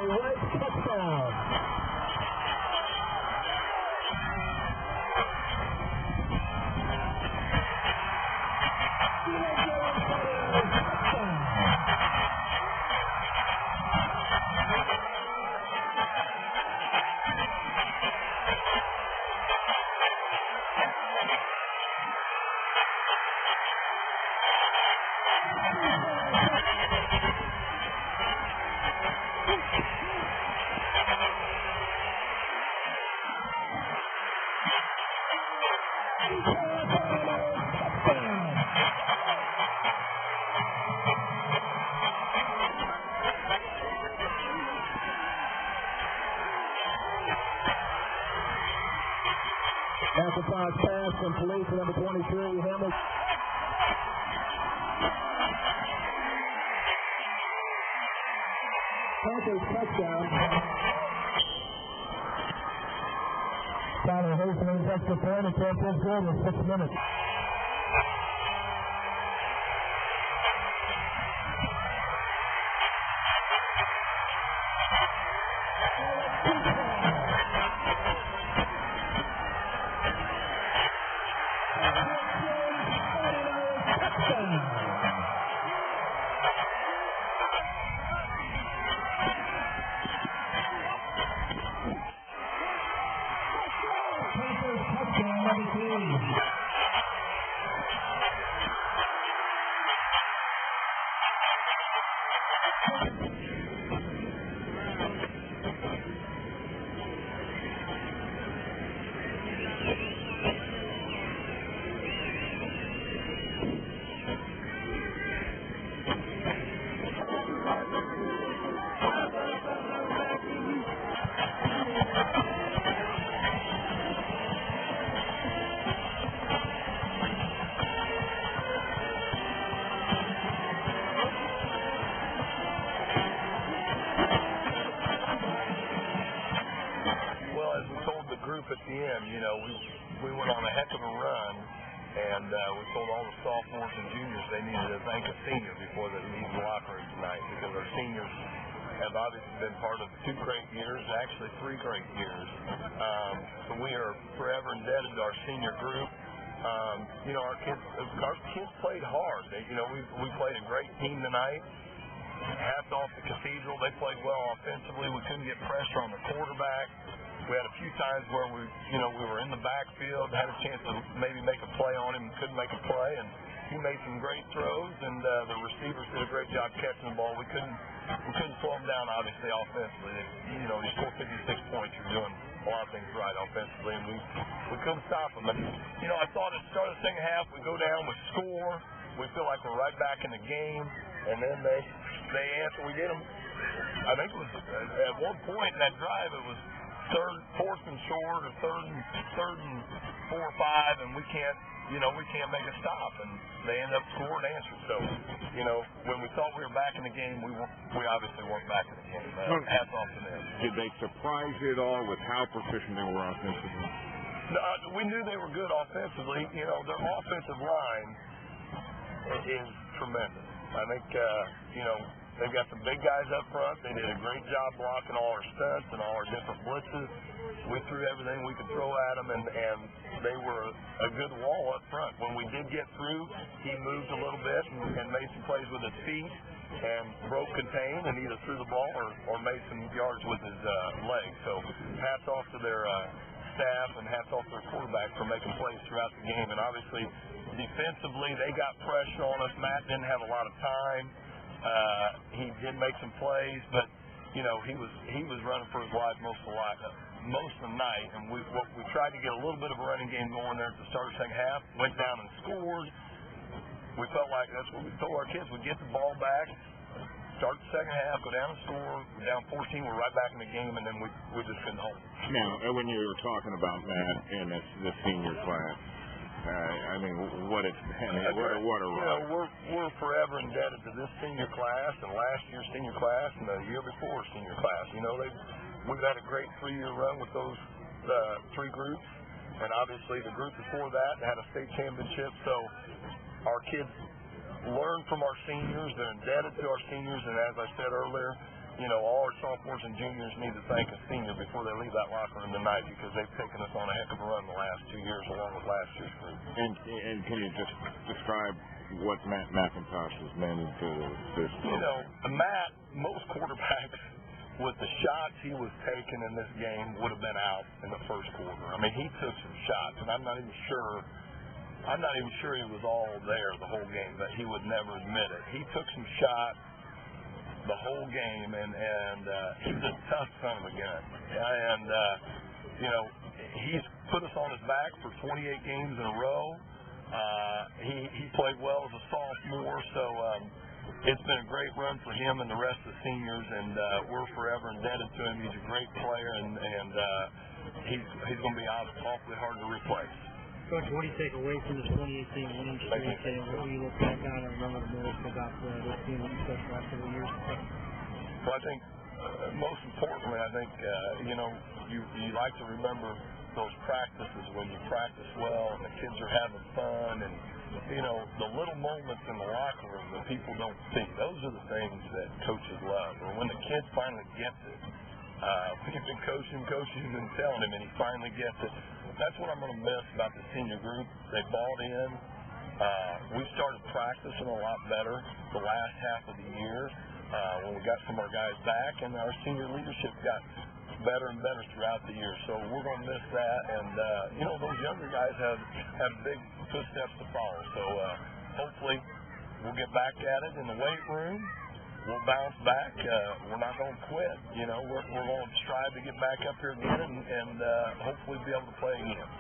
Reitz touchdown. Amplified pass complete to number 23, Hamilton. Panthers touchdown. Tyler Hastings extra point and Panthers good in 6 minutes. At the end, you know, we went on a heck of a run, and we told all the sophomores and juniors they needed to thank a senior before they leave the locker room tonight, because our seniors have obviously been part of 2 great years, actually 3 great years. So we are forever indebted to our senior group. You know, our kids played hard. We played a great team tonight. Hats off the Cathedral. They played well offensively. We couldn't get pressure on the quarterback. We had a few times where we were in the backfield, had a chance to maybe make a play on him, couldn't make a play, and he made some great throws, and the receivers did a great job catching the ball. We couldn't we couldn't slow them down, obviously, offensively. You know, you score 56 points, you're doing a lot of things right offensively, and we couldn't stop them. And, you know, I thought at the start of the second half, we go down, we score, we feel like we're right back in the game, and then they answer. We get them. I think it was at one point in that drive, it was fourth and short, or third and 4 or 5, and we can't make a stop, and they end up scoring answers. So, you know, when we thought we were back in the game, we obviously weren't back in the game. Hats off to them. Did they surprise you at all with how proficient they were offensively? We knew they were good offensively. You know, their offensive line is tremendous. I think, you know, they've got some big guys up front. They did a great job blocking all our stunts and all our different blitzes. We threw everything we could throw at them, and they were a good wall up front. When we did get through, he moved a little bit and made some plays with his feet and broke contain and either threw the ball or made some yards with his legs. So hats off to their staff and hats off to their quarterback for making plays throughout the game. And obviously, defensively, they got pressure on us. Matt didn't have a lot of time. He did make some plays, but you know he was running for his life most of the night. And we tried to get a little bit of a running game going there at the start of the second half. Went down and scored. We felt like that's what we told our kids: we get the ball back, start the second half, go down and score. We're down 14. We're right back in the game, and then we just couldn't hold it. Now, when you were talking about Matt and the senior class. I mean, what it's been, what a run. You know, we're forever indebted to this senior class and last year's senior class and the year before senior class. You know, we've had a great 3-year run with those 3 groups, and obviously the group before that had a state championship. So our kids learn from our seniors. They're indebted to our seniors, and as I said earlier, you know, all our sophomores and juniors need to thank a senior before they leave that locker room tonight because they've taken us on a heck of a run the last 2 years along with last year's group. And can you just describe what Matt McIntosh has meant to this? You know, Matt, most quarterbacks with the shots he was taking in this game would have been out in the first quarter. I mean, he took some shots, and I'm not even sure he was all there the whole game, but he would never admit it. He took some shots the whole game, and he's a tough son of a gun. And, you know, he's put us on his back for 28 games in a row. He played well as a sophomore, so it's been a great run for him and the rest of the seniors, and we're forever indebted to him. He's a great player, and he's going to be awfully hard to replace. Coach, what do you take away from this 2018 winning streak, and what do you look back on and remember the most about this team that you coached the last several years? Well, I think most importantly, you know, you like to remember those practices when you practice well and the kids are having fun, and you know the little moments in the locker room that people don't see. Those are the things that coaches love. Or when the kid finally gets it, we've been coaching and telling him, and he finally gets it. That's what I'm going to miss about the senior group. They bought in. We started practicing a lot better the last half of the year when we got some of our guys back, and our senior leadership got better and better throughout the year. So we're going to miss that, and you know those younger guys have big footsteps to follow. So hopefully we'll get back at it in the weight room. We'll bounce back. We're not going to quit. You know, we're going to strive to get back up here again and hopefully be able to play again.